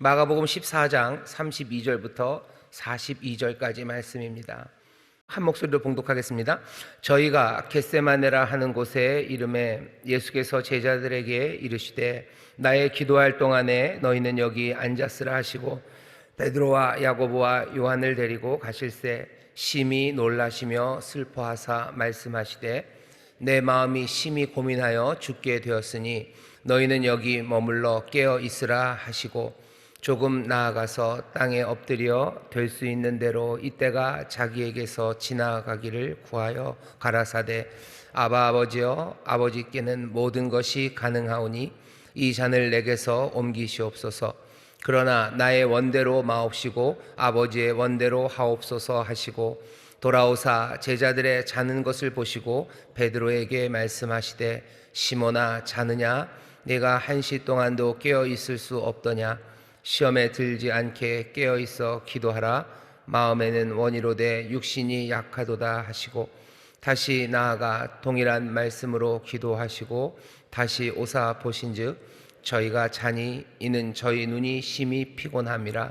마가복음 14장 32절부터 42절까지 말씀입니다. 한 목소리로 봉독하겠습니다. 저희가 겟세마네라 하는 곳에 이름에 예수께서 제자들에게 이르시되 나의 기도할 동안에 너희는 여기 앉았으라 하시고 베드로와 야고보와 요한을 데리고 가실새 심히 놀라시며 슬퍼하사 말씀하시되 내 마음이 심히 고민하여 죽게 되었으니 너희는 여기 머물러 깨어 있으라 하시고 조금 나아가서 땅에 엎드려 될 수 있는 대로 이때가 자기에게서 지나가기를 구하여 가라사대 아바 아버지여 아버지께는 모든 것이 가능하오니 이 잔을 내게서 옮기시옵소서. 그러나 나의 원대로 마옵시고 아버지의 원대로 하옵소서 하시고 돌아오사 제자들의 자는 것을 보시고 베드로에게 말씀하시되 시몬아 자느냐 네가 1시 동안도 깨어 있을 수 없더냐 시험에 들지 않게 깨어 있어 기도하라. 마음에는 원이로되 육신이 약하도다 하시고 다시 나아가 동일한 말씀으로 기도하시고 다시 오사 보신즉 저희가 자니 이는 저희 눈이 심히 피곤함이라.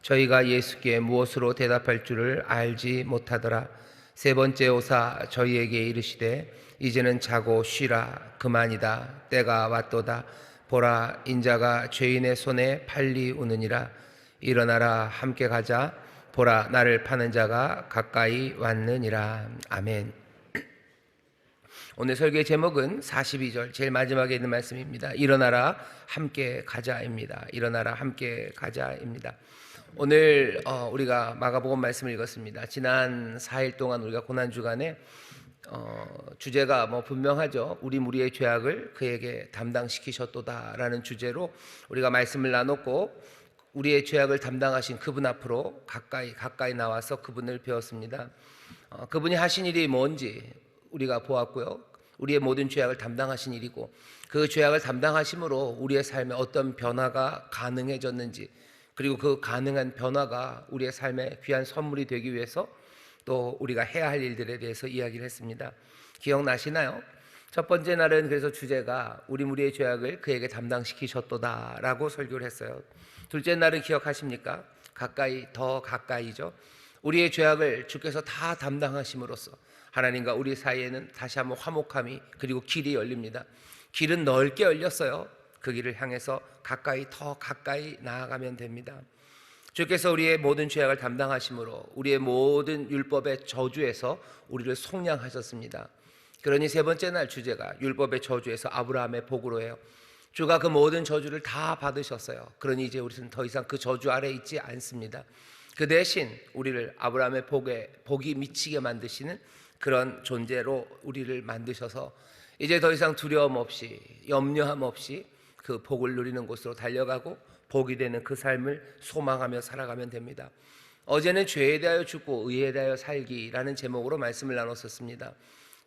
저희가 예수께 무엇으로 대답할 줄을 알지 못하더라. 세 번째 오사 저희에게 이르시되 이제는 자고 쉬라. 그만이다. 때가 왔도다. 보라 인자가 죄인의 손에 팔리우느니라. 일어나라 함께 가자. 보라 나를 파는 자가 가까이 왔느니라. 아멘. 오늘 설교의 제목은 42절 제일 마지막에 있는 말씀입니다. 일어나라 함께 가자입니다. 일어나라 함께 가자입니다. 오늘 우리가 마가복음 말씀을 읽었습니다. 지난 4일 동안 우리가 고난주간에 주제가 분명하죠. 우리 무리의 죄악을 그에게 담당시키셨도다라는 주제로 우리가 말씀을 나눴고 우리의 죄악을 담당하신 그분 앞으로 가까이 나와서 그분을 배웠습니다. 그분이 하신 일이 뭔지 우리가 보았고요. 우리의 모든 죄악을 담당하신 일이고 그 죄악을 담당하심으로 우리의 삶에 어떤 변화가 가능해졌는지 그리고 그 가능한 변화가 우리의 삶에 귀한 선물이 되기 위해서 또 우리가 해야 할 일들에 대해서 이야기를 했습니다. 기억나시나요? 첫 번째 날은 그래서 주제가 우리 무리의 죄악을 그에게 담당시키셨도다라고 설교를 했어요. 둘째 날은 기억하십니까? 더 가까이죠. 우리의 죄악을 주께서 다 담당하심으로써 하나님과 우리 사이에는 다시 한번 화목함이 그리고 길이 열립니다. 길은 넓게 열렸어요. 그 길을 향해서 더 가까이 나아가면 됩니다. 주께서 우리의 모든 죄악을 담당하심으로 우리의 모든 율법의 저주에서 우리를 속량하셨습니다. 그러니 세 번째 날 주제가 율법의 저주에서 아브라함의 복으로 해요. 주가 그 모든 저주를 다 받으셨어요. 그러니 이제 우리는 더 이상 그 저주 아래 있지 않습니다. 그 대신 우리를 아브라함의 복이 미치게 만드시는 그런 존재로 우리를 만드셔서 이제 더 이상 두려움 없이 염려함 없이 그 복을 누리는 곳으로 달려가고 복이 되는 그 삶을 소망하며 살아가면 됩니다. 어제는 죄에 대하여 죽고 의에 대하여 살기라는 제목으로 말씀을 나눴었습니다.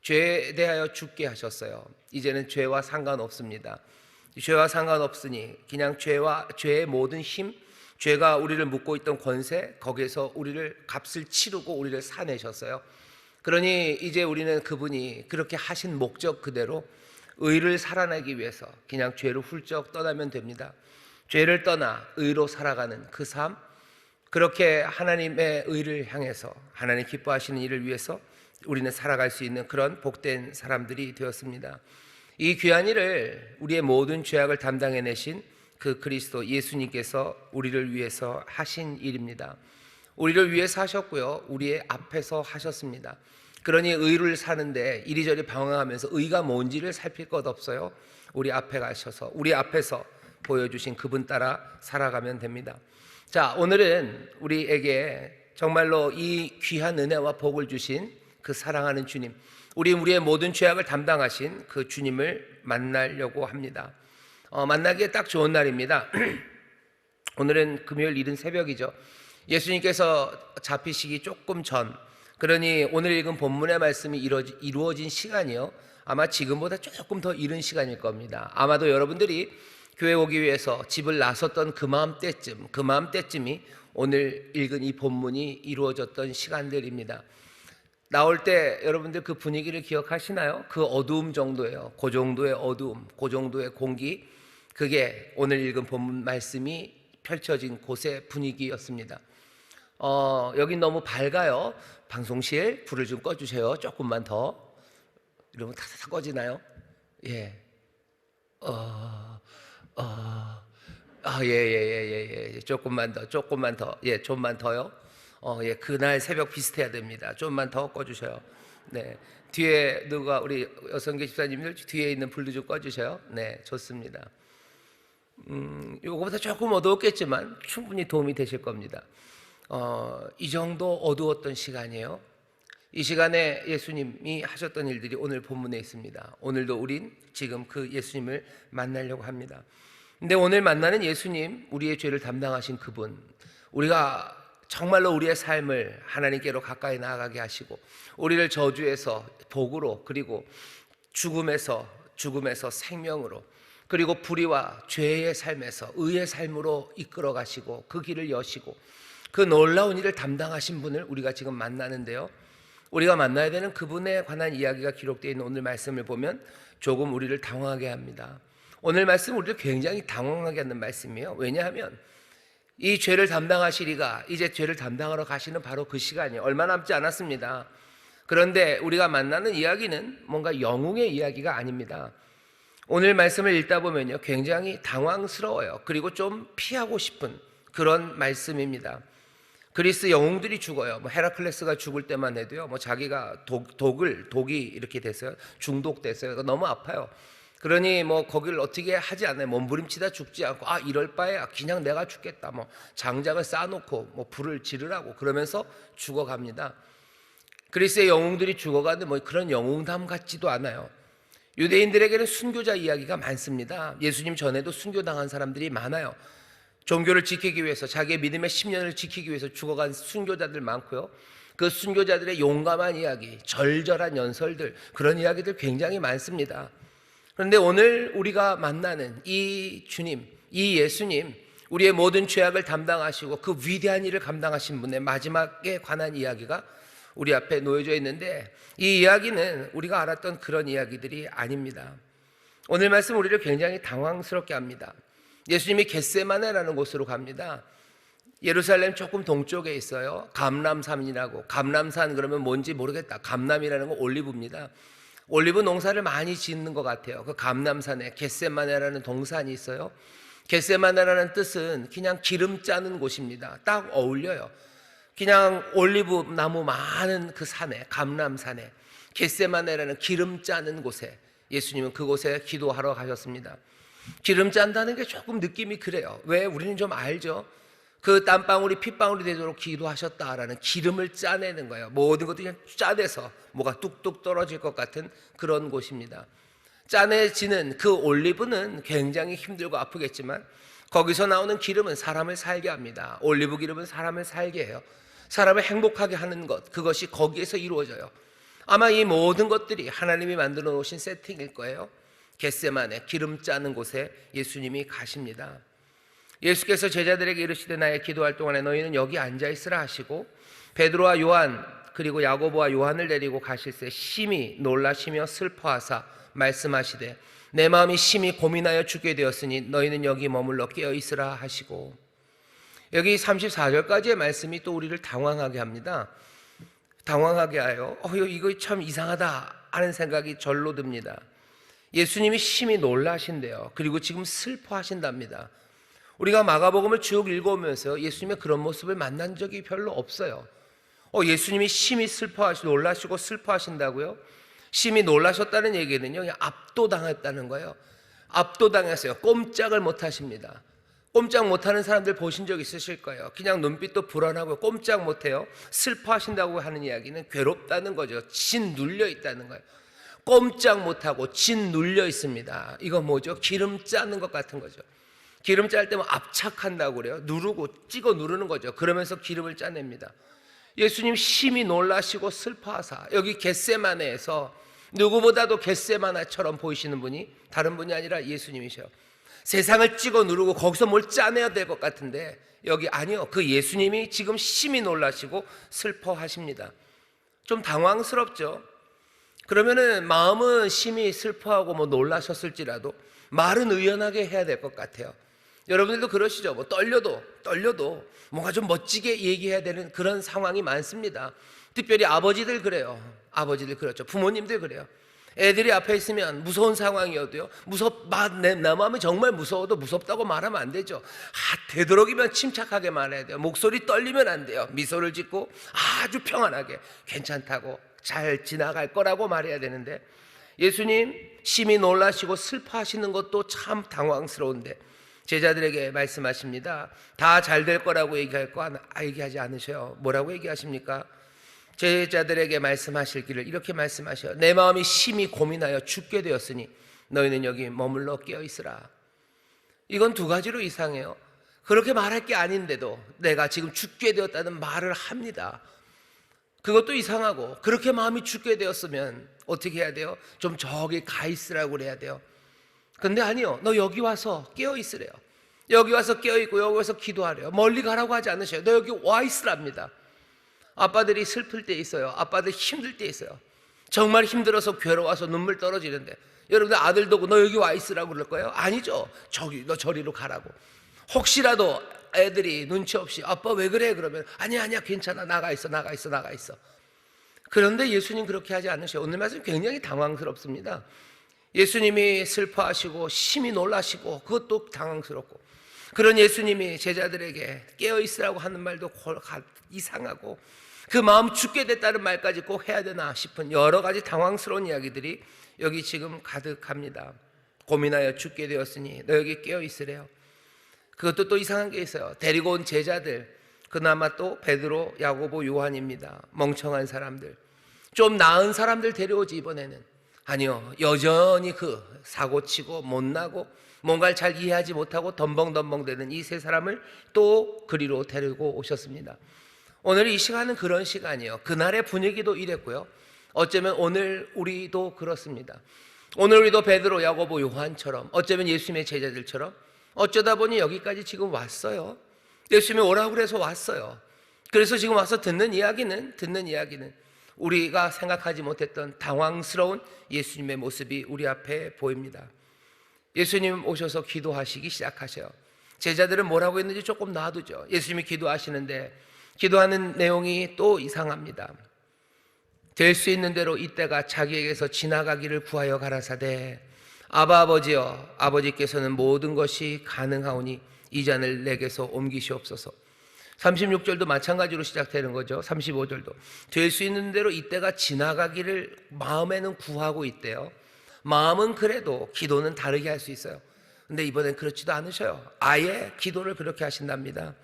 죄에 대하여 죽게 하셨어요. 이제는 죄와 상관없습니다. 죄와 상관없으니 그냥 죄의 모든 힘, 죄가 우리를 묶고 있던 권세, 거기에서 우리를 값을 치르고 우리를 사내셨어요. 그러니 이제 우리는 그분이 그렇게 하신 목적 그대로 의를 살아내기 위해서 그냥 죄를 훌쩍 떠나면 됩니다. 죄를 떠나 의로 살아가는 그 삶, 그렇게 하나님의 의를 향해서 하나님 기뻐하시는 일을 위해서 우리는 살아갈 수 있는 그런 복된 사람들이 되었습니다. 이 귀한 일을 우리의 모든 죄악을 담당해내신 그 그리스도 예수님께서 우리를 위해서 하신 일입니다. 우리를 위해서 하셨고요. 우리의 앞에서 하셨습니다. 그러니 의를 사는데 이리저리 방황하면서 의가 뭔지를 살필 것 없어요. 우리 앞에 가셔서 우리 앞에서 보여주신 그분 따라 살아가면 됩니다. 자, 오늘은 우리에게 정말로 이 귀한 은혜와 복을 주신 그 사랑하는 주님, 우리의 모든 죄악을 담당하신 그 주님을 만나려고 합니다. 만나기에 딱 좋은 날입니다. 오늘은 금요일 이른 새벽이죠. 예수님께서 잡히시기 조금 전, 그러니 오늘 읽은 본문의 말씀이 이루어진 시간이요, 아마 지금보다 조금 더 이른 시간일 겁니다. 아마도 여러분들이 교회 오기 위해서 집을 나섰던 그 마음때쯤이 오늘 읽은 이 본문이 이루어졌던 시간들입니다. 나올 때 여러분들 그 분위기를 기억하시나요? 그 어두움 정도예요. 그 정도의 어두움, 그 정도의 공기, 그게 오늘 읽은 본문 말씀이 펼쳐진 곳의 분위기였습니다. 여긴 너무 밝아요. 방송실 불을 좀 꺼주세요. 조금만 더. 이러면 다 꺼지나요? 예. 조금만 더. 예, 좀만 더요. 예, 그날 새벽 비슷해야 됩니다. 좀만 더 꺼주셔요. 네. 뒤에 누가 우리 여성계 집사님들 뒤에 있는 불도 좀 꺼주셔요. 네, 좋습니다. 이거보다 조금 어두웠겠지만 충분히 도움이 되실 겁니다. 이 정도 어두웠던 시간이에요. 이 시간에 예수님이 하셨던 일들이 오늘 본문에 있습니다. 오늘도 우린 지금 그 예수님을 만나려고 합니다. 근데 오늘 만나는 예수님, 우리의 죄를 담당하신 그분, 우리가 정말로 우리의 삶을 하나님께로 가까이 나아가게 하시고 우리를 저주에서 복으로, 그리고 죽음에서 생명으로, 그리고 불의와 죄의 삶에서 의의 삶으로 이끌어 가시고 그 길을 여시고 그 놀라운 일을 담당하신 분을 우리가 지금 만나는데요, 우리가 만나야 되는 그분에 관한 이야기가 기록되어 있는 오늘 말씀을 보면 조금 우리를 당황하게 합니다. 오늘 말씀은 우리를 굉장히 당황하게 하는 말씀이에요. 왜냐하면 이 죄를 담당하시리가 이제 죄를 담당하러 가시는 바로 그 시간이 얼마 남지 않았습니다. 그런데 우리가 만나는 이야기는 뭔가 영웅의 이야기가 아닙니다. 오늘 말씀을 읽다 보면요, 굉장히 당황스러워요. 그리고 좀 피하고 싶은 그런 말씀입니다. 그리스 영웅들이 죽어요. 헤라클레스가 죽을 때만 해도요, 자기가 독이 이렇게 됐어요. 중독됐어요. 너무 아파요. 그러니 거기를 어떻게 하지 않아요. 몸부림치다 죽지 않고 이럴 바에 그냥 내가 죽겠다. 장작을 쌓아놓고 불을 지르라고 그러면서 죽어갑니다. 그리스의 영웅들이 죽어가는데 그런 영웅담 같지도 않아요. 유대인들에게는 순교자 이야기가 많습니다. 예수님 전에도 순교당한 사람들이 많아요. 종교를 지키기 위해서, 자기의 믿음의 10년을 지키기 위해서 죽어간 순교자들 많고요. 그 순교자들의 용감한 이야기, 절절한 연설들, 그런 이야기들 굉장히 많습니다. 그런데 오늘 우리가 만나는 이 주님, 이 예수님, 우리의 모든 죄악을 담당하시고 그 위대한 일을 감당하신 분의 마지막에 관한 이야기가 우리 앞에 놓여져 있는데, 이 이야기는 우리가 알았던 그런 이야기들이 아닙니다. 오늘 말씀 우리를 굉장히 당황스럽게 합니다. 예수님이 겟세마네라는 곳으로 갑니다. 예루살렘 조금 동쪽에 있어요. 감람산이라고. 감람산 그러면 뭔지 모르겠다. 감람이라는 건 올리브입니다. 올리브 농사를 많이 짓는 것 같아요. 그 감람산에 겟세마네라는 동산이 있어요. 겟세마네라는 뜻은 그냥 기름 짜는 곳입니다. 딱 어울려요. 그냥 올리브 나무 많은 그 산에, 감람산에, 겟세마네라는 기름 짜는 곳에 예수님은 그곳에 기도하러 가셨습니다. 기름 짠다는 게 조금 느낌이 그래요. 왜? 우리는 좀 알죠. 그 땀방울이 핏방울이 되도록 기도하셨다라는 기름을 짜내는 거예요. 모든 것도 그냥 짜내서 뭐가 뚝뚝 떨어질 것 같은 그런 곳입니다. 짜내지는 그 올리브는 굉장히 힘들고 아프겠지만 거기서 나오는 기름은 사람을 살게 합니다. 올리브 기름은 사람을 살게 해요. 사람을 행복하게 하는 것, 그것이 거기에서 이루어져요. 아마 이 모든 것들이 하나님이 만들어 놓으신 세팅일 거예요. 겟세마네, 기름 짜는 곳에 예수님이 가십니다. 예수께서 제자들에게 이르시되 나의 기도할 동안에 너희는 여기 앉아있으라 하시고 베드로와 요한 그리고 야고보와 요한을 데리고 가실새 심히 놀라시며 슬퍼하사 말씀하시되 내 마음이 심히 고민하여 죽게 되었으니 너희는 여기 머물러 깨어있으라 하시고, 여기 34절까지의 말씀이 또 우리를 당황하게 합니다. 당황하게 하여 이거 참 이상하다 하는 생각이 절로 듭니다. 예수님이 심히 놀라신대요. 그리고 지금 슬퍼하신답니다. 우리가 마가복음을 쭉 읽어오면서 예수님의 그런 모습을 만난 적이 별로 없어요. 예수님이 심히 놀라시고 슬퍼하신다고요? 심히 놀라셨다는 얘기는요, 그냥 압도당했다는 거예요. 압도당했어요. 꼼짝을 못 하십니다. 꼼짝 못하는 사람들 보신 적 있으실 거예요. 그냥 눈빛도 불안하고 꼼짝 못해요. 슬퍼하신다고 하는 이야기는 괴롭다는 거죠. 진 눌려 있다는 거예요. 꼼짝 못하고 진 눌려 있습니다. 이거 뭐죠? 기름 짜는 것 같은 거죠. 기름 짤 때면 압착한다고 그래요. 누르고 찍어 누르는 거죠. 그러면서 기름을 짜냅니다. 예수님 심히 놀라시고 슬퍼하사, 여기 겟세마네에서 누구보다도 겟세마네처럼 보이시는 분이 다른 분이 아니라 예수님이셔요. 세상을 찍어 누르고 거기서 뭘 짜내야 될 것 같은데 여기 아니요, 그 예수님이 지금 심히 놀라시고 슬퍼하십니다. 좀 당황스럽죠. 그러면은 마음은 심히 슬퍼하고 놀라셨을지라도 말은 의연하게 해야 될 것 같아요. 여러분들도 그러시죠? 뭐 떨려도 뭔가 좀 멋지게 얘기해야 되는 그런 상황이 많습니다. 특별히 아버지들 그래요. 아버지들 그렇죠. 부모님들 그래요. 애들이 앞에 있으면 무서운 상황이어도요, 내 마음이 정말 무서워도 무섭다고 말하면 안 되죠. 되도록이면 침착하게 말해야 돼요. 목소리 떨리면 안 돼요. 미소를 짓고 아주 평안하게 괜찮다고, 잘 지나갈 거라고 말해야 되는데, 예수님 심히 놀라시고 슬퍼하시는 것도 참 당황스러운데 제자들에게 말씀하십니다. 다 잘 될 거라고 얘기하지 않으셔요. 뭐라고 얘기하십니까? 제자들에게 말씀하실기를 이렇게 말씀하셔요. 내 마음이 심히 고민하여 죽게 되었으니 너희는 여기 머물러 깨어 있으라. 이건 두 가지로 이상해요. 그렇게 말할 게 아닌데도 내가 지금 죽게 되었다는 말을 합니다. 그것도 이상하고, 그렇게 마음이 죽게 되었으면 어떻게 해야 돼요? 좀 저기 가 있으라고 그래야 돼요. 근데 아니요, 너 여기 와서 깨어 있으래요. 여기 와서 깨어 있고 여기 와서 기도하래요. 멀리 가라고 하지 않으셔요. 너 여기 와 있으랍니다. 아빠들이 슬플 때 있어요. 아빠들 힘들 때 있어요. 정말 힘들어서 괴로워서 눈물 떨어지는데 여러분들 아들 보고 너 여기 와 있으라고 그럴 거예요? 아니죠. 너 저리로 가라고. 혹시라도 애들이 눈치 없이 아빠 왜 그래? 그러면 아니야 괜찮아, 나가 있어. 그런데 예수님 그렇게 하지 않으셔요. 오늘 말씀 굉장히 당황스럽습니다. 예수님이 슬퍼하시고 심히 놀라시고 그것도 당황스럽고, 그런 예수님이 제자들에게 깨어 있으라고 하는 말도 이상하고, 그 마음 죽게 됐다는 말까지 꼭 해야 되나 싶은 여러 가지 당황스러운 이야기들이 여기 지금 가득합니다. 고민하여 죽게 되었으니 너 여기 깨어 있으래요. 그것도 또 이상한 게 있어요. 데리고 온 제자들, 그나마 또 베드로, 야고보, 요한입니다. 멍청한 사람들, 좀 나은 사람들 데려오지 이번에는. 아니요, 여전히 그 사고치고 못나고 뭔가를 잘 이해하지 못하고 덤벙덤벙대는 이 세 사람을 또 그리로 데리고 오셨습니다. 오늘 이 시간은 그런 시간이에요. 그날의 분위기도 이랬고요, 어쩌면 오늘 우리도 그렇습니다. 오늘 우리도 베드로, 야고보, 요한처럼, 어쩌면 예수님의 제자들처럼 어쩌다 보니 여기까지 지금 왔어요. 예수님이 오라고 그래서 왔어요. 그래서 지금 와서 듣는 이야기는 우리가 생각하지 못했던 당황스러운 예수님의 모습이 우리 앞에 보입니다. 예수님 오셔서 기도하시기 시작하셔요. 제자들은 뭐라고 했는지 조금 놔두죠. 예수님이 기도하시는데 기도하는 내용이 또 이상합니다. 될 수 있는 대로 이때가 자기에게서 지나가기를 구하여 가라사대 아바 아버지여, 아버지께서는 모든 것이 가능하오니 이 잔을 내게서 옮기시옵소서. 36절도 마찬가지로 시작되는 거죠. 35절도 될 수 있는 대로 이때가 지나가기를 마음에는 구하고 있대요. 마음은 그래도 기도는 다르게 할 수 있어요. 근데 이번엔 그렇지도 않으셔요. 아예 기도를 그렇게 하신답니다.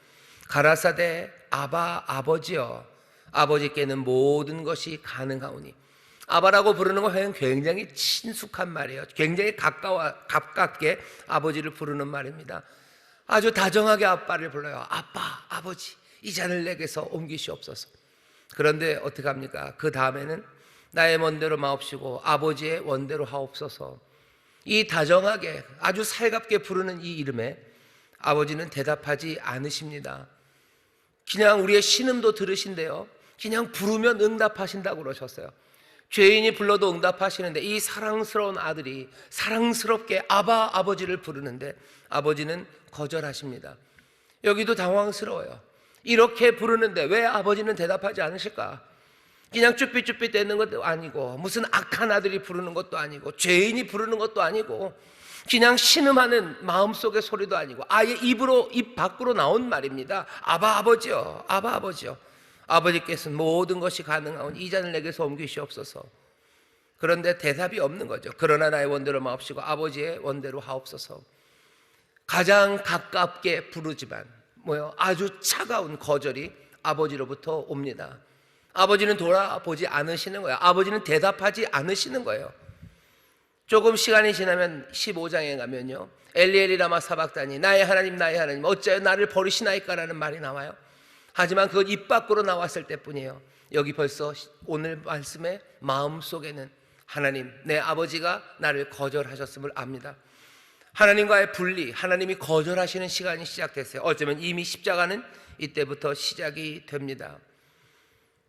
가라사대 아바 아버지여, 아버지께는 모든 것이 가능하오니. 아바라고 부르는 건 굉장히 친숙한 말이에요. 굉장히 가깝게 아버지를 부르는 말입니다. 아주 다정하게 아빠를 불러요. 아빠, 아버지, 이 잔을 내게서 옮기시옵소서. 그런데 어떻게 합니까? 그 다음에는 나의 원대로 마옵시고 아버지의 원대로 하옵소서. 이 다정하게 아주 살갑게 부르는 이 이름에 아버지는 대답하지 않으십니다. 그냥 우리의 신음도 들으신대요. 그냥 부르면 응답하신다고 그러셨어요. 죄인이 불러도 응답하시는데 이 사랑스러운 아들이 사랑스럽게 아바, 아버지를 부르는데 아버지는 거절하십니다. 여기도 당황스러워요. 이렇게 부르는데 왜 아버지는 대답하지 않으실까? 그냥 쭈삣쭈삣 대는 것도 아니고, 무슨 악한 아들이 부르는 것도 아니고, 죄인이 부르는 것도 아니고, 그냥 신음하는 마음속의 소리도 아니고, 아예 입 밖으로 나온 말입니다. 아바 아버지요, 아바 아버지요, 아버지께서는 모든 것이 가능하오니 이 잔을 내게서 옮기시옵소서. 그런데 대답이 없는 거죠. 그러나 나의 원대로 마옵시고 아버지의 원대로 하옵소서. 가장 가깝게 부르지만 아주 차가운 거절이 아버지로부터 옵니다. 아버지는 돌아보지 않으시는 거예요. 아버지는 대답하지 않으시는 거예요. 조금 시간이 지나면 15장에 가면요, 엘리 라마 사박다니, 나의 하나님 나의 하나님 어찌하여 나를 버리시나이까라는 말이 나와요. 하지만 그건 입 밖으로 나왔을 때뿐이에요. 여기 벌써 오늘 말씀의 마음속에는 하나님, 내 아버지가 나를 거절하셨음을 압니다. 하나님과의 분리, 하나님이 거절하시는 시간이 시작됐어요. 어쩌면 이미 십자가는 이때부터 시작이 됩니다.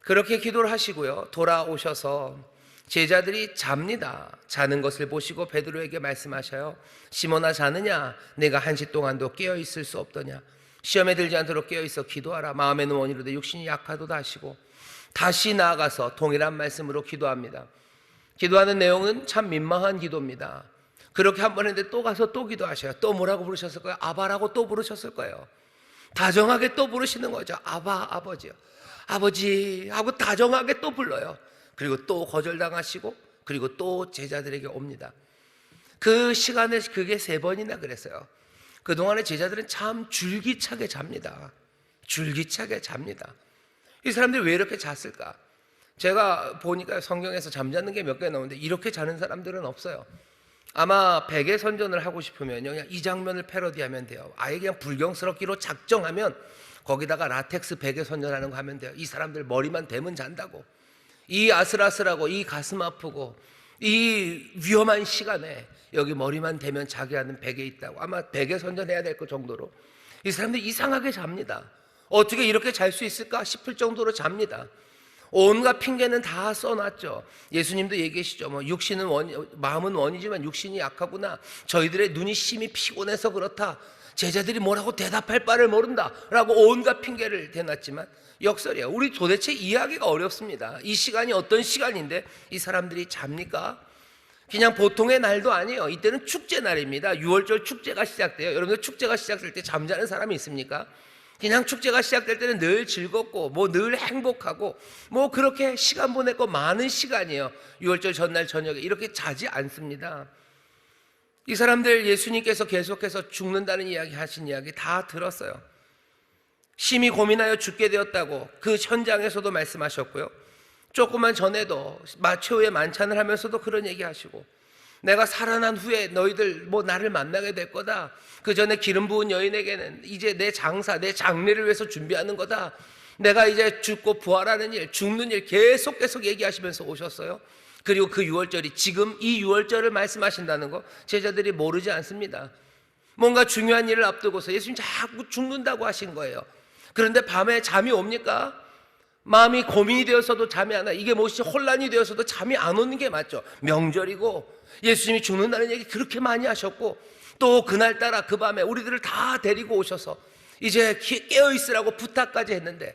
그렇게 기도를 하시고요, 돌아오셔서 제자들이 잡니다. 자는 것을 보시고 베드로에게 말씀하셔요. 시몬아, 자느냐? 내가 1시 동안도 깨어 있을 수 없더냐? 시험에 들지 않도록 깨어 있어 기도하라. 마음에는 원이로되 육신이 약하도다 하시고 다시 나아가서 동일한 말씀으로 기도합니다. 기도하는 내용은 참 민망한 기도입니다. 그렇게 한 번 했는데 또 가서 또 기도하셔요. 또 뭐라고 부르셨을 거예요? 아바라고 또 부르셨을 거예요. 다정하게 또 부르시는 거죠. 아바, 아버지요. 아버지 하고 다정하게 또 불러요. 그리고 또 거절당하시고 그리고 또 제자들에게 옵니다. 그 시간에 그게 3번이나 그랬어요. 그동안에 제자들은 참 줄기차게 잡니다. 줄기차게 잡니다. 이 사람들이 왜 이렇게 잤을까? 제가 보니까 성경에서 잠자는 게 몇 개 나오는데 이렇게 자는 사람들은 없어요. 아마 베개 선전을 하고 싶으면 그냥 이 장면을 패러디하면 돼요. 아예 그냥 불경스럽기로 작정하면 거기다가 라텍스 베개 선전하는 거 하면 돼요. 이 사람들 머리만 대면 잔다고. 이 아슬아슬하고 이 가슴 아프고 이 위험한 시간에 여기 머리만 대면 자게 하는 베개 있다고. 아마 베개 선전해야 될 것 정도로 이 사람들 이상하게 잡니다. 어떻게 이렇게 잘 수 있을까 싶을 정도로 잡니다. 온갖 핑계는 다 써놨죠. 예수님도 얘기하시죠. 육신은 마음은 원이지만 육신이 약하구나. 저희들의 눈이 심히 피곤해서 그렇다. 제자들이 뭐라고 대답할 바를 모른다 라고 온갖 핑계를 대놨지만 역설이에요. 우리 도대체 이해하기가 어렵습니다. 이 시간이 어떤 시간인데 이 사람들이 잡니까? 그냥 보통의 날도 아니에요. 이때는 축제 날입니다. 6월절 축제가 시작돼요. 여러분들 축제가 시작될 때 잠자는 사람이 있습니까? 그냥 축제가 시작될 때는 늘 즐겁고 늘 행복하고 그렇게 시간 보내고 많은 시간이에요. 6월절 전날 저녁에 이렇게 자지 않습니다. 이 사람들 예수님께서 계속해서 죽는다는 이야기 하신 이야기 다 들었어요. 심히 고민하여 죽게 되었다고 그 현장에서도 말씀하셨고요. 조금만 전에도 최후의 만찬을 하면서도 그런 얘기 하시고 내가 살아난 후에 너희들 나를 만나게 될 거다. 그 전에 기름 부은 여인에게는 이제 내 장사, 내 장례를 위해서 준비하는 거다. 내가 이제 죽고 부활하는 일, 죽는 일 계속 얘기하시면서 오셨어요. 그리고 그 6월절이 지금 이 6월절을 말씀하신다는 거 제자들이 모르지 않습니다. 뭔가 중요한 일을 앞두고서 예수님 자꾸 죽는다고 하신 거예요. 그런데 밤에 잠이 옵니까? 마음이 고민이 되어서도 잠이 안 와. 이게 무엇이 혼란이 되어서도 잠이 안 오는 게 맞죠. 명절이고 예수님이 죽는다는 얘기 그렇게 많이 하셨고 또 그날따라 그 밤에 우리들을 다 데리고 오셔서 이제 깨어있으라고 부탁까지 했는데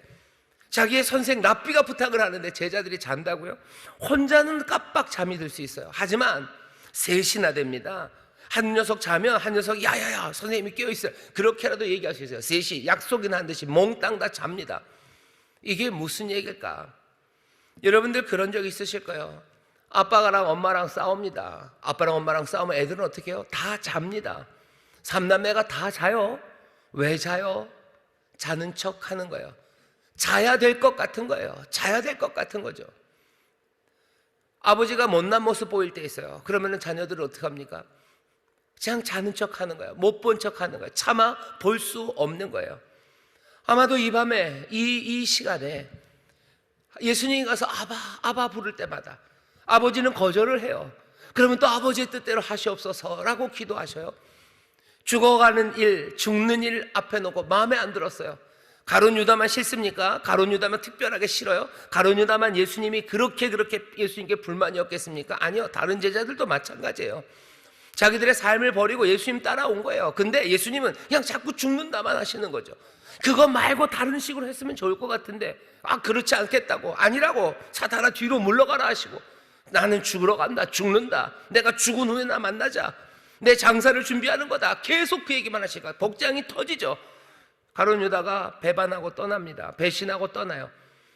자기의 선생 랍비가 부탁을 하는데 제자들이 잔다고요? 혼자는 깜빡 잠이 들 수 있어요. 하지만 셋이나 됩니다. 한 녀석 자면 한 녀석 야야야 선생님이 깨어있어요. 그렇게라도 얘기할 수 있어요. 셋이 약속이나 한 듯이 몽땅 다 잡니다. 이게 무슨 얘기일까? 여러분들 그런 적 있으실 거예요. 아빠랑 엄마랑 싸웁니다. 아빠랑 엄마랑 싸우면 애들은 어떻게 해요? 다 잡니다. 3남매가 다 자요. 왜 자요? 자는 척 하는 거예요. 자야 될 것 같은 거예요. 자야 될 것 같은 거죠. 아버지가 못난 모습 보일 때 있어요. 그러면 자녀들은 어떻게 합니까? 그냥 자는 척 하는 거예요. 못 본 척 하는 거예요. 차마 볼 수 없는 거예요. 아마도 이 밤에 이 시간에 예수님이 가서 아바 부를 때마다 아버지는 거절을 해요. 그러면 또 아버지의 뜻대로 하시옵소서라고 기도하셔요. 죽어가는 일, 죽는 일 앞에 놓고 마음에 안 들었어요. 가룟 유다만 싫습니까? 가룟 유다만 특별하게 싫어요? 가룟 유다만 예수님이 그렇게 예수님께 불만이었겠습니까? 아니요. 다른 제자들도 마찬가지예요. 자기들의 삶을 버리고 예수님 따라온 거예요. 근데 예수님은 그냥 자꾸 죽는다만 하시는 거죠. 그거 말고 다른 식으로 했으면 좋을 것 같은데 그렇지 않겠다고. 아니라고. 사탄아 뒤로 물러가라 하시고 나는 죽으러 간다. 죽는다. 내가 죽은 후에 나 만나자. 내 장사를 준비하는 거다. 계속 그 얘기만 하시니까 복장이 터지죠. 가룟 유다가 배반하고 떠납니다. 배신하고 떠나요.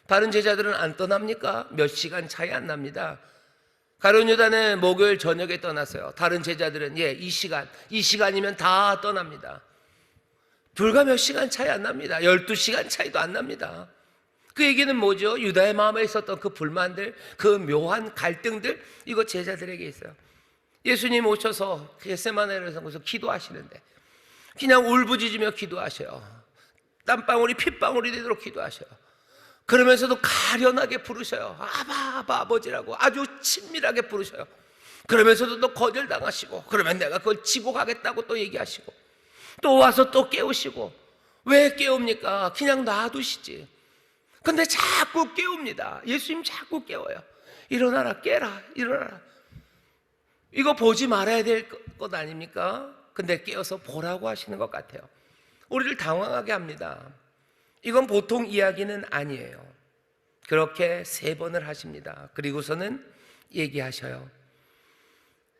다른 제자들은 안 떠납니까? 몇 시간 차이 안 납니다. 가룟 유다는 목요일 저녁에 떠났어요. 다른 제자들은 이 시간이면 다 떠납니다. 불과 몇 시간 차이 안 납니다. 12시간 차이도 안 납니다. 그 얘기는 뭐죠? 유다의 마음에 있었던 그 불만들, 그 묘한 갈등들, 이거 제자들에게 있어요. 예수님 오셔서 겟세마네에서 기도하시는데 그냥 울부짖으며 기도하셔요. 땀방울이 핏방울이 되도록 기도하셔요. 그러면서도 가련하게 부르셔요. 아바 아버지라고 아주 친밀하게 부르셔요. 그러면서도 또 거절당하시고 그러면 내가 그걸 지고 가겠다고 또 얘기하시고 또 와서 또 깨우시고. 왜 깨웁니까? 그냥 놔두시지. 근데 자꾸 깨웁니다. 예수님 자꾸 깨워요. 일어나라, 깨라, 일어나라. 이거 보지 말아야 될 것 아닙니까? 근데 깨어서 보라고 하시는 것 같아요. 우리를 당황하게 합니다. 이건 보통 이야기는 아니에요. 그렇게 3번을 하십니다. 그리고서는 얘기하셔요.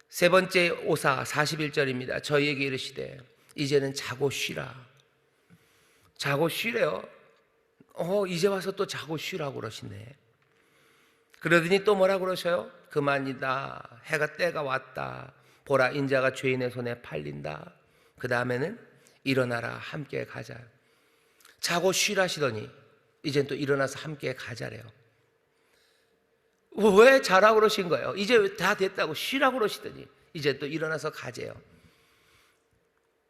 세 번째 오사 41절입니다. 저희에게 이르시되 이제는 자고 쉬라. 자고 쉬래요. 이제 와서 또 자고 쉬라고 그러시네. 그러더니 또 뭐라고 그러셔요? 그만이다. 해가 때가 왔다. 보라, 인자가 죄인의 손에 팔린다. 그 다음에는 일어나라, 함께 가자. 자고 쉬라시더니 이젠 또 일어나서 함께 가자래요. 왜 자라고 그러신 거예요? 이제 다 됐다고 쉬라고 그러시더니 이제 또 일어나서 가재요.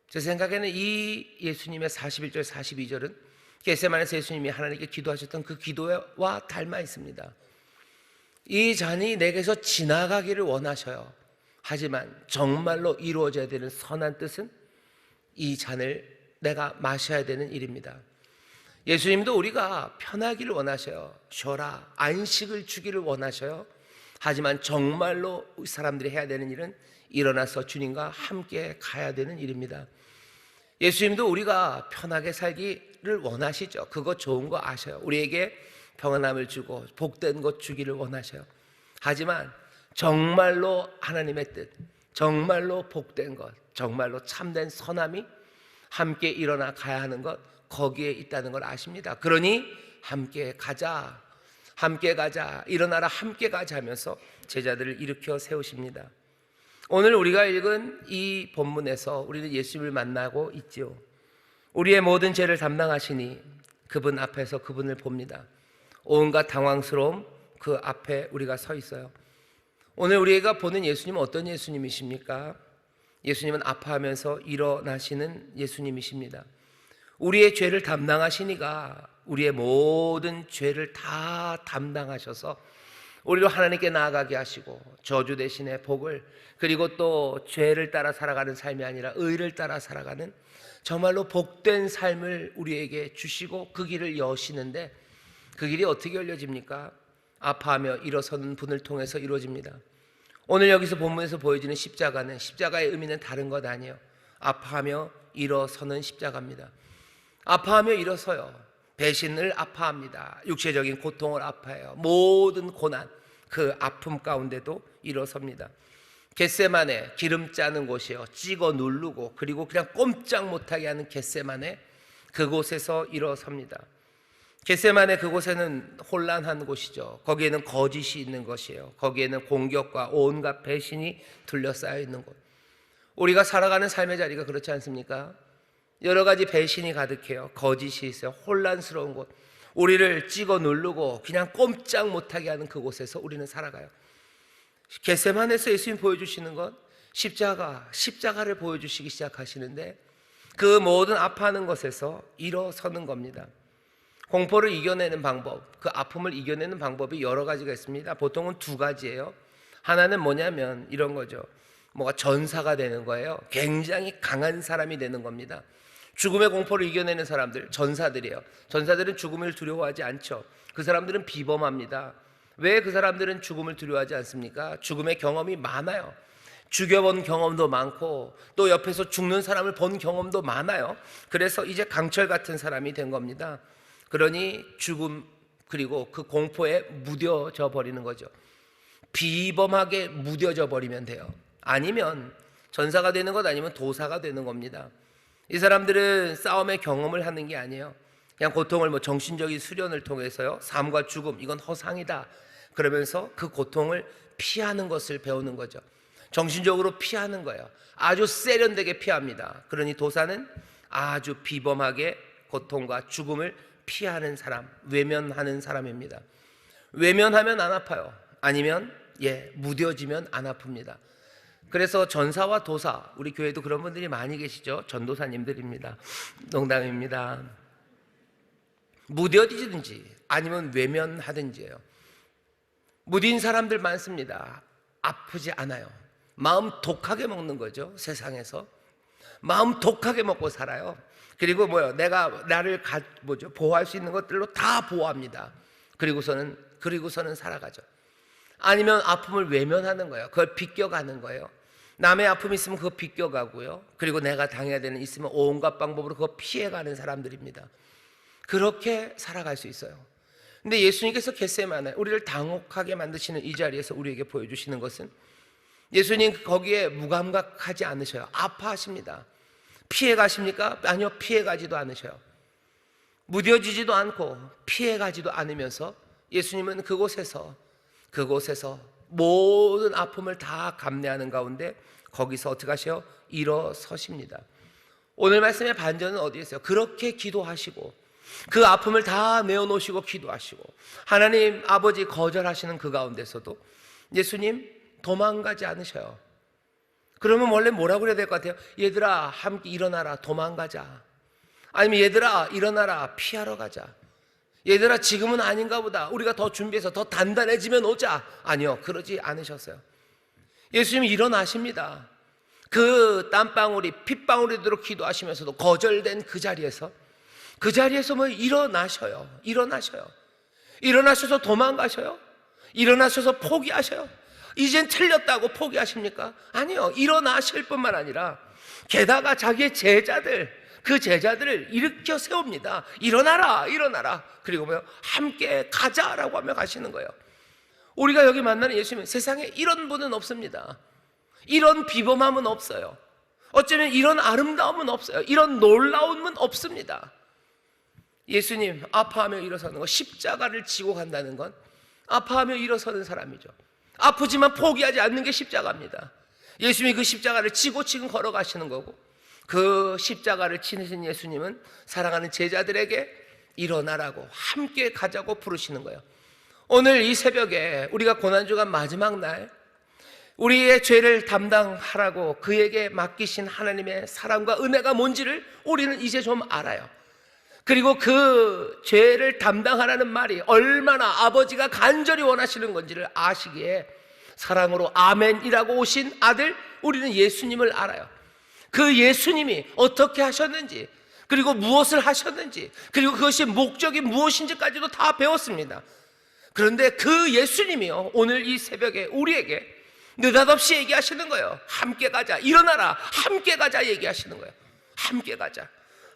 제 생각에는 이 예수님의 41절 42절은 겟세마네에서 예수님이 하나님께 기도하셨던 그 기도와 닮아 있습니다. 이 잔이 내게서 지나가기를 원하셔요. 하지만 정말로 이루어져야 되는 선한 뜻은 이 잔을 내가 마셔야 되는 일입니다. 예수님도 우리가 편하기를 원하셔요. 쉬어라, 안식을 주기를 원하셔요. 하지만 정말로 사람들이 해야 되는 일은 일어나서 주님과 함께 가야 되는 일입니다. 예수님도 우리가 편하게 살기를 원하시죠. 그거 좋은 거 아셔요. 우리에게 평안함을 주고 복된 것 주기를 원하셔요. 하지만 정말로 하나님의 뜻, 정말로 복된 것, 정말로 참된 선함이 함께 일어나 가야 하는 것, 거기에 있다는 걸 아십니다. 그러니 함께 가자, 함께 가자, 일어나라, 함께 가자 하면서 제자들을 일으켜 세우십니다. 오늘 우리가 읽은 이 본문에서 우리는 예수님을 만나고 있죠. 우리의 모든 죄를 담당하시니 그분 앞에서 그분을 봅니다. 온갖 당황스러움 그 앞에 우리가 서 있어요. 오늘 우리가 보는 예수님은 어떤 예수님이십니까? 예수님은 아파하면서 일어나시는 예수님이십니다. 우리의 죄를 담당하시니가 우리의 모든 죄를 다 담당하셔서 우리로 하나님께 나아가게 하시고 저주 대신에 복을, 그리고 또 죄를 따라 살아가는 삶이 아니라 의를 따라 살아가는 정말로 복된 삶을 우리에게 주시고 그 길을 여시는데, 그 길이 어떻게 열려집니까? 아파하며 일어서는 분을 통해서 이루어집니다. 오늘 여기서 본문에서 보여지는 십자가는, 십자가의 의미는 다른 것 아니에요. 아파하며 일어서는 십자가입니다. 아파하며 일어서요. 배신을 아파합니다. 육체적인 고통을 아파해요. 모든 고난, 그 아픔 가운데도 일어섭니다. 겟세마네, 기름 짜는 곳이요, 찍어 누르고 그리고 그냥 꼼짝 못하게 하는 겟세마네, 그곳에서 일어섭니다. 겟세마네 그곳에는 혼란한 곳이죠. 거기에는 거짓이 있는 것이에요. 거기에는 공격과 온갖 배신이 둘러싸여 있는 곳. 우리가 살아가는 삶의 자리가 그렇지 않습니까? 여러 가지 배신이 가득해요. 거짓이 있어요. 혼란스러운 곳, 우리를 찍어 누르고 그냥 꼼짝 못하게 하는 그곳에서 우리는 살아가요. 겟세마네에서 예수님 보여주시는 것, 십자가를 보여주시기 시작하시는데 그 모든 아파하는 것에서 일어서는 겁니다. 공포를 이겨내는 방법, 그 아픔을 이겨내는 방법이 여러 가지가 있습니다. 보통은 2가지예요. 하나는 뭐냐면 이런 거죠. 뭐가 전사가 되는 거예요. 굉장히 강한 사람이 되는 겁니다. 죽음의 공포를 이겨내는 사람들, 전사들이에요. 전사들은 죽음을 두려워하지 않죠. 그 사람들은 비범합니다. 왜 그 사람들은 죽음을 두려워하지 않습니까? 죽음의 경험이 많아요. 죽여본 경험도 많고 또 옆에서 죽는 사람을 본 경험도 많아요. 그래서 이제 강철 같은 사람이 된 겁니다. 그러니 죽음, 그리고 그 공포에 무뎌져 버리는 거죠. 비범하게 무뎌져 버리면 돼요. 아니면 전사가 되는 것, 아니면 도사가 되는 겁니다. 이 사람들은 싸움의 경험을 하는 게 아니에요. 그냥 고통을 정신적인 수련을 통해서요, 삶과 죽음, 이건 허상이다 그러면서 그 고통을 피하는 것을 배우는 거죠. 정신적으로 피하는 거예요. 아주 세련되게 피합니다. 그러니 도사는 아주 비범하게 고통과 죽음을 피하는 사람, 외면하는 사람입니다. 외면하면 안 아파요. 아니면 무뎌지면 안 아픕니다. 그래서 전사와 도사, 우리 교회도 그런 분들이 많이 계시죠. 전도사님들입니다. 농담입니다. 무뎌지든지 아니면 외면하든지예요. 무딘 사람들 많습니다. 아프지 않아요. 마음 독하게 먹는 거죠. 세상에서 마음 독하게 먹고 살아요. 그리고 내가 나를 보호할 수 있는 것들로 다 보호합니다. 그리고서는 살아가죠. 아니면 아픔을 외면하는 거예요. 그걸 비껴가는 거예요. 남의 아픔이 있으면 그거 비껴가고요. 그리고 내가 당해야 되는 있으면 온갖 방법으로 그거 피해가는 사람들입니다. 그렇게 살아갈 수 있어요. 근데 예수님께서 겟세마네, 우리를 당혹하게 만드시는 이 자리에서 우리에게 보여주시는 것은, 예수님 거기에 무감각하지 않으셔요. 아파하십니다. 피해가십니까? 아니요, 피해가지도 않으셔요. 무뎌지지도 않고 피해가지도 않으면서 예수님은 그곳에서 모든 아픔을 다 감내하는 가운데 거기서 어떻게 하셔요? 일어서십니다. 오늘 말씀의 반전은 어디에 있어요? 그렇게 기도하시고 그 아픔을 다 내어놓으시고 기도하시고 하나님 아버지 거절하시는 그 가운데서도 예수님 도망가지 않으셔요. 그러면 원래 뭐라고 그래야 될 것 같아요? 얘들아 함께 일어나라, 도망가자. 아니면 얘들아 일어나라, 피하러 가자. 얘들아 지금은 아닌가 보다, 우리가 더 준비해서 더 단단해지면 오자. 아니요, 그러지 않으셨어요. 예수님이 일어나십니다. 그 땀방울이 핏방울이 되도록 기도하시면서도 거절된 그 자리에서 뭐 일어나셔요. 일어나셔서 도망가셔요. 일어나셔서 포기하셔요. 이젠 틀렸다고 포기하십니까? 아니요, 일어나실 뿐만 아니라 게다가 자기의 그 제자들을 일으켜 세웁니다. 일어나라. 그리고 함께 가자라고 하며 가시는 거예요. 우리가 여기 만나는 예수님은 세상에 이런 분은 없습니다. 이런 비범함은 없어요. 어쩌면 이런 아름다움은 없어요. 이런 놀라움은 없습니다. 예수님 아파하며 일어서는 것, 십자가를 지고 간다는 건 아파하며 일어서는 사람이죠. 아프지만 포기하지 않는 게 십자가입니다. 예수님이 그 십자가를 지고 지금 걸어가시는 거고, 그 십자가를 지니신 예수님은 사랑하는 제자들에게 일어나라고 함께 가자고 부르시는 거예요. 오늘 이 새벽에 우리가 고난주간 마지막 날 우리의 죄를 담당하라고 그에게 맡기신 하나님의 사랑과 은혜가 뭔지를 우리는 이제 좀 알아요. 그리고 그 죄를 담당하라는 말이 얼마나 아버지가 간절히 원하시는 건지를 아시기에 사랑으로 아멘이라고 오신 아들 우리는 예수님을 알아요. 그 예수님이 어떻게 하셨는지, 그리고 무엇을 하셨는지, 그리고 그것이 목적이 무엇인지까지도 다 배웠습니다. 그런데 그 예수님이요, 오늘 이 새벽에 우리에게 느닷없이 얘기하시는 거예요. 함께 가자, 일어나라, 함께 가자 얘기하시는 거예요. 함께 가자.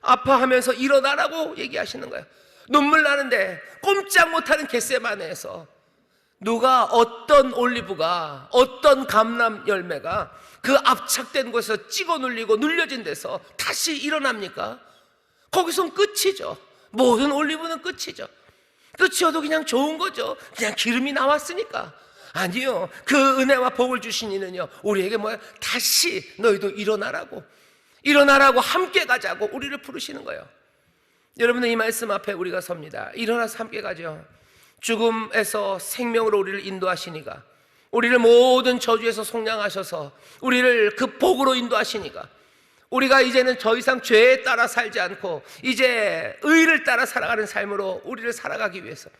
아파하면서 일어나라고 얘기하시는 거예요. 눈물 나는데 꼼짝 못하는 겟세마네에서 누가, 어떤 올리브가, 어떤 감람 열매가 그 압착된 곳에서 찍어 눌리고 눌려진 데서 다시 일어납니까? 거기선 끝이죠. 모든 올리브는 끝이죠. 끝이어도 그냥 좋은 거죠. 그냥 기름이 나왔으니까. 아니요, 그 은혜와 복을 주신 이는요, 우리에게 뭐야? 다시 너희도 일어나라고 함께 가자고 우리를 부르시는 거예요. 여러분은 이 말씀 앞에 우리가 섭니다. 일어나서 함께 가죠. 죽음에서 생명으로 우리를 인도하시니까, 우리를 모든 저주에서 속량하셔서 우리를 그 복으로 인도하시니까, 우리가 이제는 더 이상 죄에 따라 살지 않고 이제 의를 따라 살아가는 삶으로 우리를 살아가기 위해서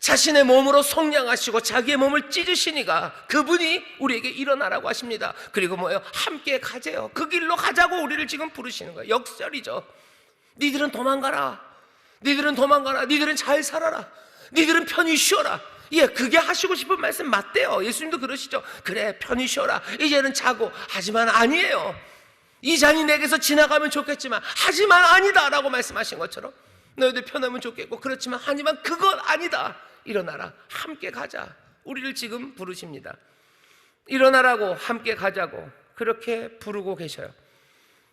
자신의 몸으로 속량하시고 자기의 몸을 찢으시니까 그분이 우리에게 일어나라고 하십니다. 그리고 뭐예요? 함께 가재요. 그 길로 가자고 우리를 지금 부르시는 거예요. 역설이죠. 니들은 도망가라. 니들은 잘 살아라. 니들은 편히 쉬어라. 예, 그게 하시고 싶은 말씀 맞대요. 예수님도 그러시죠. 그래, 편히 쉬어라. 이제는 자고. 하지만 아니에요. 이 잔이 내게서 지나가면 좋겠지만 하지만 아니다 라고 말씀하신 것처럼 너희들 편하면 좋겠고, 그렇지만 하지만 그건 아니다. 일어나라, 함께 가자. 우리를 지금 부르십니다. 일어나라고, 함께 가자고 그렇게 부르고 계셔요.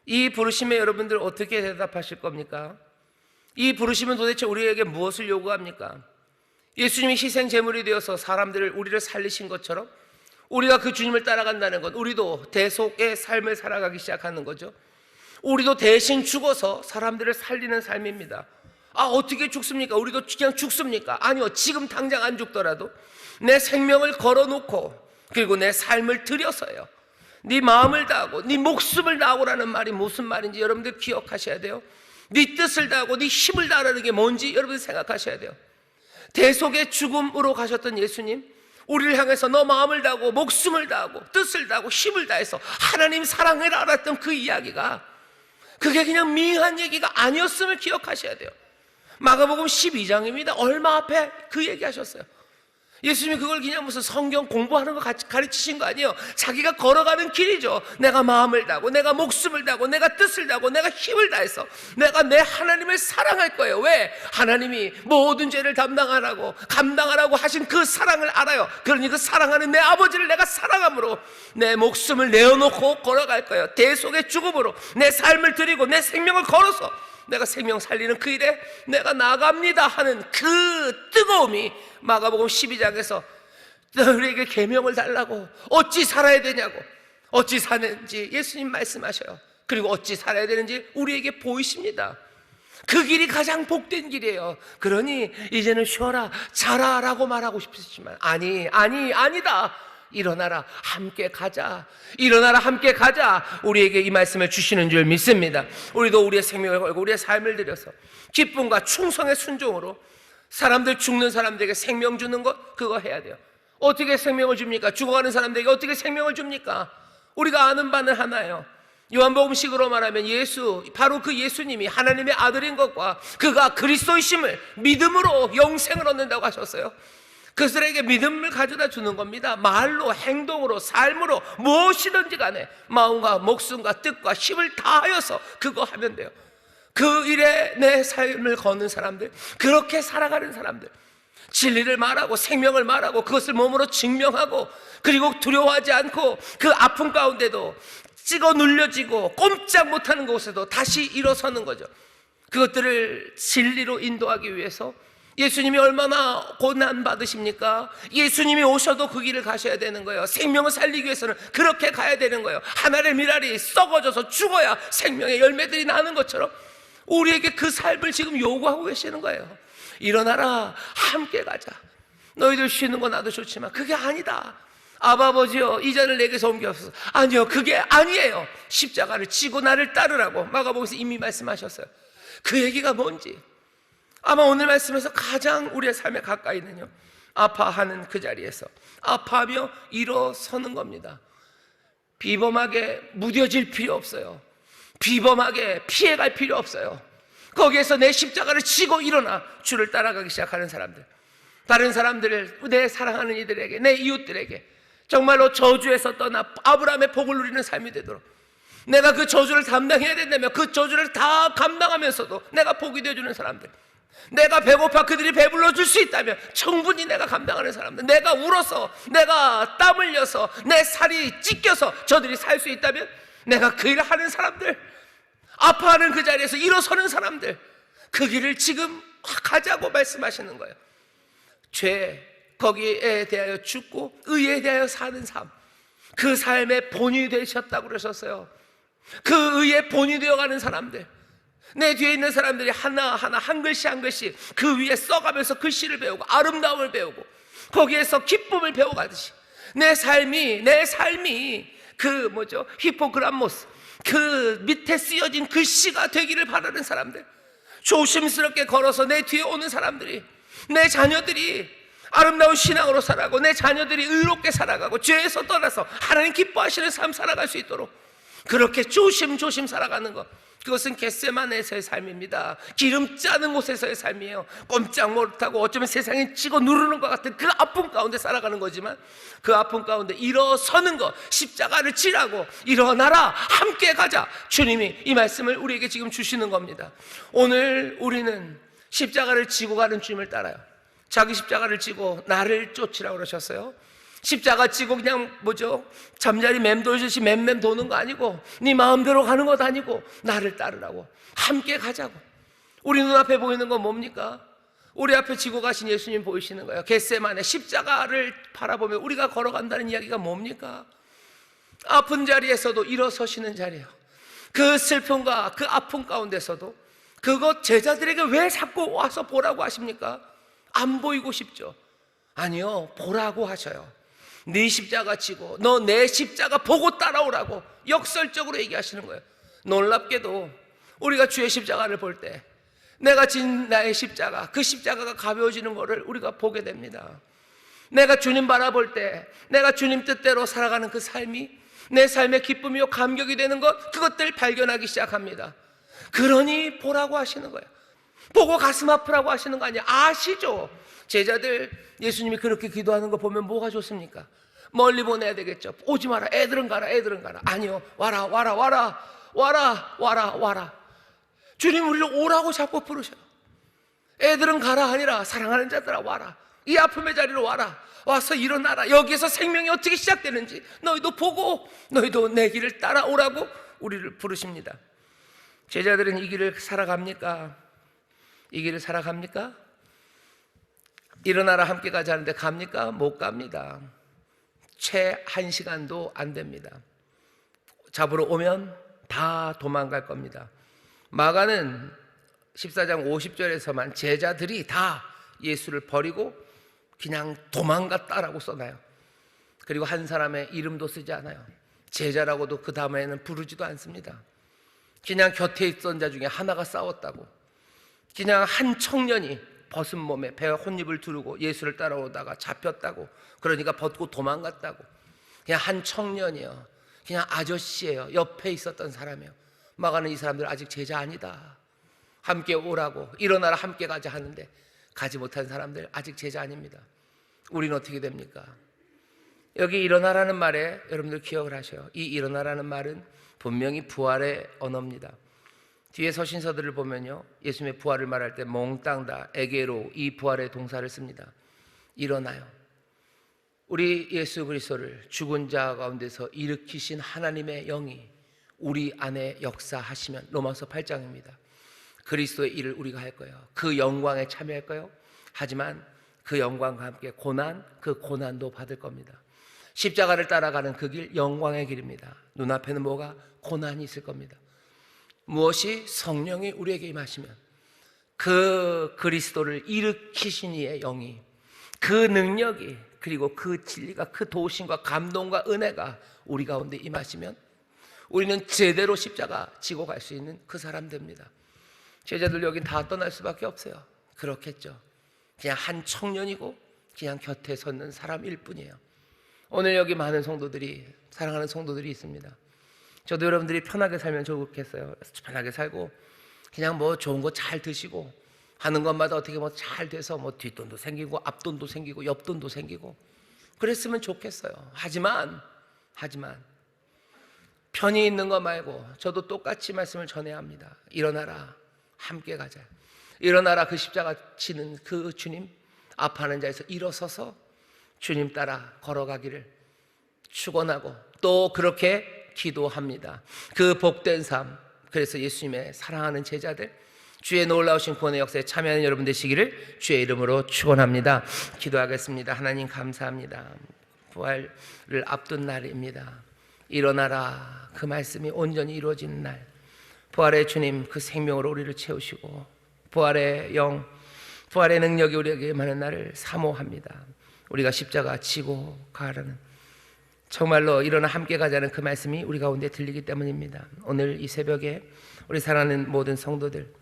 이 부르심에 여러분들 어떻게 대답하실 겁니까? 이 부르심은 도대체 우리에게 무엇을 요구합니까? 예수님이 희생 제물이 되어서 우리를 살리신 것처럼 우리가 그 주님을 따라간다는 건 우리도 대속의 삶을 살아가기 시작하는 거죠. 우리도 대신 죽어서 사람들을 살리는 삶입니다. 아, 어떻게 죽습니까? 우리도 그냥 죽습니까? 아니요, 지금 당장 안 죽더라도 내 생명을 걸어놓고, 그리고 내 삶을 들여서요, 네 마음을 다하고 네 목숨을 다하고라는 말이 무슨 말인지 여러분들 기억하셔야 돼요. 네 뜻을 다하고 네 힘을 다하는 게 뭔지 여러분들 생각하셔야 돼요. 대속의 죽음으로 가셨던 예수님, 우리를 향해서 너 마음을 다하고 목숨을 다하고 뜻을 다하고 힘을 다해서 하나님 사랑을 알았던 그 이야기가, 그게 그냥 미한 얘기가 아니었음을 기억하셔야 돼요. 마가복음 12장입니다. 얼마 앞에 그 얘기하셨어요. 예수님이 그걸 그냥 무슨 성경 공부하는 거 가르치신 거 아니에요. 자기가 걸어가는 길이죠. 내가 마음을 다하고 내가 목숨을 다하고 내가 뜻을 다하고 내가 힘을 다해서 내가 내 하나님을 사랑할 거예요. 왜? 하나님이 모든 죄를 감당하라고 하신 그 사랑을 알아요. 그러니 그 사랑하는 내 아버지를 내가 사랑함으로 내 목숨을 내어놓고 걸어갈 거예요. 대속의 죽음으로 내 삶을 드리고 내 생명을 걸어서 내가 생명 살리는 그 일에 내가 나갑니다 하는 그 뜨거움이 마가복음 12장에서 너희에게 계명을 달라고, 어찌 살아야 되냐고, 어찌 사는지 예수님 말씀하셔요. 그리고 어찌 살아야 되는지 우리에게 보이십니다. 그 길이 가장 복된 길이에요. 그러니 이제는 쉬어라, 자라 라고 말하고 싶으시지만 아니다. 일어나라, 함께 가자. 일어나라, 함께 가자. 우리에게 이 말씀을 주시는 줄 믿습니다. 우리도 우리의 생명을 걸고 우리의 삶을 들여서 기쁨과 충성의 순종으로 사람들, 죽는 사람들에게 생명 주는 것, 그거 해야 돼요. 어떻게 생명을 줍니까? 죽어가는 사람들에게 어떻게 생명을 줍니까? 우리가 아는 바는 하나예요. 요한복음식으로 말하면 바로 그 예수님이 하나님의 아들인 것과 그가 그리스도이심을 믿음으로 영생을 얻는다고 하셨어요. 그들에게 믿음을 가져다 주는 겁니다. 말로, 행동으로, 삶으로, 무엇이든지 간에 마음과 목숨과 뜻과 힘을 다하여서 그거 하면 돼요. 그 일에 내 삶을 거는 사람들, 그렇게 살아가는 사람들, 진리를 말하고 생명을 말하고 그것을 몸으로 증명하고, 그리고 두려워하지 않고 그 아픔 가운데도 찍어 눌려지고 꼼짝 못하는 곳에도 다시 일어서는 거죠. 그것들을 진리로 인도하기 위해서 예수님이 얼마나 고난 받으십니까? 예수님이 오셔도 그 길을 가셔야 되는 거예요. 생명을 살리기 위해서는 그렇게 가야 되는 거예요. 하나의 밀알이 썩어져서 죽어야 생명의 열매들이 나는 것처럼 우리에게 그 삶을 지금 요구하고 계시는 거예요. 일어나라, 함께 가자. 너희들 쉬는 거 나도 좋지만 그게 아니다. 아버지여, 이 잔을 내게서 옮겨서. 아니요, 그게 아니에요. 십자가를 지고 나를 따르라고 마가복음에서 이미 말씀하셨어요. 그 얘기가 뭔지 아마 오늘 말씀에서 가장 우리의 삶에 가까이 있는요, 아파하는 그 자리에서 아파하며 일어서는 겁니다. 비범하게 무뎌질 필요 없어요. 비범하게 피해갈 필요 없어요. 거기에서 내 십자가를 지고 일어나 주를 따라가기 시작하는 사람들, 다른 사람들을, 내 사랑하는 이들에게, 내 이웃들에게 정말로 저주에서 떠나 아브라함의 복을 누리는 삶이 되도록, 내가 그 저주를 담당해야 된다면 그 저주를 다 감당하면서도 내가 복이 되어주는 사람들, 내가 배고파 그들이 배불러 줄 수 있다면 충분히 내가 감당하는 사람들, 내가 울어서, 내가 땀 흘려서, 내 살이 찢겨서 저들이 살 수 있다면 내가 그 일을 하는 사람들, 아파하는 그 자리에서 일어서는 사람들, 그 길을 지금 가자고 말씀하시는 거예요. 죄, 거기에 대하여 죽고 의에 대하여 사는 삶, 그 삶의 본이 되셨다고 그러셨어요. 그 의의 본이 되어가는 사람들, 내 뒤에 있는 사람들이 하나하나 한 글씨 한 글씨 그 위에 써가면서 글씨를 배우고 아름다움을 배우고 거기에서 기쁨을 배워가듯이 내 삶이 그 히포그람모스, 그 밑에 쓰여진 글씨가 되기를 바라는 사람들, 조심스럽게 걸어서 내 뒤에 오는 사람들이, 내 자녀들이 아름다운 신앙으로 살아가고 내 자녀들이 의롭게 살아가고 죄에서 떠나서 하나님 기뻐하시는 삶 살아갈 수 있도록 그렇게 조심조심 살아가는 것, 그것은 겟세마네에서의 삶입니다. 기름 짜는 곳에서의 삶이에요. 꼼짝 못하고 어쩌면 세상에 찍어 누르는 것 같은 그 아픔 가운데 살아가는 거지만 그 아픔 가운데 일어서는 것, 십자가를 지라고 일어나라, 함께 가자. 주님이 이 말씀을 우리에게 지금 주시는 겁니다. 오늘 우리는 십자가를 지고 가는 주님을 따라요. 자기 십자가를 지고 나를 쫓으라고 그러셨어요. 십자가 지고 그냥 잠자리 맴돌듯이 맴맴 도는 거 아니고, 네 마음대로 가는 것 아니고 나를 따르라고, 함께 가자고. 우리 눈앞에 보이는 건 뭡니까? 우리 앞에 지고 가신 예수님 보이시는 거예요. 겟세마네 십자가를 바라보며 우리가 걸어간다는 이야기가 뭡니까? 아픈 자리에서도 일어서시는 자리예요. 그 슬픔과 그 아픔 가운데서도 그것 제자들에게 왜 자꾸 와서 보라고 하십니까? 안 보이고 싶죠? 아니요, 보라고 하셔요. 네 십자가 지고 너 내 십자가 보고 따라오라고 역설적으로 얘기하시는 거예요. 놀랍게도 우리가 주의 십자가를 볼 때 내가 진 나의 십자가, 그 십자가가 가벼워지는 것을 우리가 보게 됩니다. 내가 주님 바라볼 때 내가 주님 뜻대로 살아가는 그 삶이 내 삶의 기쁨이요 감격이 되는 것, 그것들 발견하기 시작합니다. 그러니 보라고 하시는 거예요. 보고 가슴 아프라고 하시는 거 아니에요? 아시죠? 제자들 예수님이 그렇게 기도하는 거 보면 뭐가 좋습니까? 멀리 보내야 되겠죠. 오지 마라, 애들은 가라, 애들은 가라. 아니요, 와라, 와라, 와라, 와라, 와라, 와라. 주님 우리를 오라고 자꾸 부르셔요. 애들은 가라 아니라 사랑하는 자들아 와라. 이 아픔의 자리로 와라. 와서 일어나라. 여기에서 생명이 어떻게 시작되는지 너희도 보고 너희도 내 길을 따라오라고 우리를 부르십니다. 제자들은 이 길을 살아갑니까? 이 길을 살아갑니까? 일어나라 함께 가자 하는데 갑니까? 못 갑니다. 채 1시간도 안 됩니다. 잡으러 오면 다 도망갈 겁니다. 마가는 14장 50절에서만 제자들이 다 예수를 버리고 그냥 도망갔다라고 써놔요. 그리고 한 사람의 이름도 쓰지 않아요. 제자라고도 그 다음에는 부르지도 않습니다. 그냥 곁에 있던 자 중에 하나가 싸웠다고. 그냥 한 청년이 벗은 몸에 배와 혼입을 두르고 예수를 따라오다가 잡혔다고. 그러니까 벗고 도망갔다고. 그냥 한 청년이요, 그냥 아저씨예요. 옆에 있었던 사람이에요. 마가는 이 사람들 아직 제자 아니다, 함께 오라고, 일어나라 함께 가자 하는데 가지 못한 사람들 아직 제자 아닙니다. 우리는 어떻게 됩니까? 여기 일어나라는 말에 여러분들 기억을 하셔요. 이 일어나라는 말은 분명히 부활의 언어입니다. 뒤에 서신서들을 보면요, 예수님의 부활을 말할 때 몽땅다, 에게로, 이 부활의 동사를 씁니다. 일어나요. 우리 예수 그리스도를 죽은 자 가운데서 일으키신 하나님의 영이 우리 안에 역사하시면, 로마서 8장입니다. 그리스도의 일을 우리가 할 거예요. 그 영광에 참여할 거예요. 하지만 그 영광과 함께 고난, 그 고난도 받을 겁니다. 십자가를 따라가는 그 길, 영광의 길입니다. 눈앞에는 뭐가? 고난이 있을 겁니다. 무엇이? 성령이 우리에게 임하시면 그 그리스도를 일으키신 이의 영이, 그 능력이, 그리고 그 진리가, 그 도우심과 감동과 은혜가 우리 가운데 임하시면 우리는 제대로 십자가 지고 갈 수 있는 그 사람 됩니다. 제자들 여긴 다 떠날 수밖에 없어요. 그렇겠죠. 그냥 한 청년이고 그냥 곁에 섰는 사람일 뿐이에요. 오늘 여기 많은 성도들이, 사랑하는 성도들이 있습니다. 저도 여러분들이 편하게 살면 좋겠어요. 편하게 살고 그냥 뭐 좋은 거 잘 드시고 하는 것마다 어떻게 뭐 잘 돼서 뭐 뒷돈도 생기고 앞돈도 생기고 옆돈도 생기고 그랬으면 좋겠어요. 하지만 편히 있는 거 말고 저도 똑같이 말씀을 전해야 합니다. 일어나라, 함께 가자. 일어나라, 그 십자가 치는 그 주님, 아파하는 자에서 일어서서 주님 따라 걸어가기를 축원하고 또 그렇게 기도합니다. 그 복된 삶, 그래서 예수님의 사랑하는 제자들, 주의 놀라우신 구원의 역사에 참여하는 여러분 되시기를 주의 이름으로 축원합니다. 기도하겠습니다. 하나님 감사합니다. 부활을 앞둔 날입니다. 일어나라, 그 말씀이 온전히 이루어지는 날, 부활의 주님 그 생명으로 우리를 채우시고 부활의 영, 부활의 능력이 우리에게 임하는 날을 사모합니다. 우리가 십자가 지고 가라는, 정말로 일어나 함께 가자는 그 말씀이 우리 가운데 들리기 때문입니다. 오늘 이 새벽에 우리 사랑하는 모든 성도들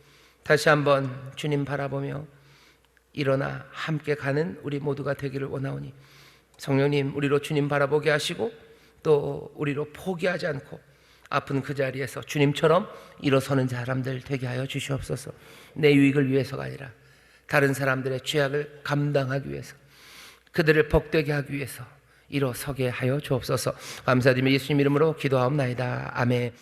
다시 한번 주님 바라보며 일어나 함께 가는 우리 모두가 되기를 원하오니 성령님 우리로 주님 바라보게 하시고 또 우리로 포기하지 않고 아픈 그 자리에서 주님처럼 일어서는 사람들 되게 하여 주시옵소서. 내 유익을 위해서가 아니라 다른 사람들의 죄악을 감당하기 위해서, 그들을 복되게 하기 위해서 일어서게 하여 주옵소서. 감사드리며 예수님 이름으로 기도하옵나이다. 아멘.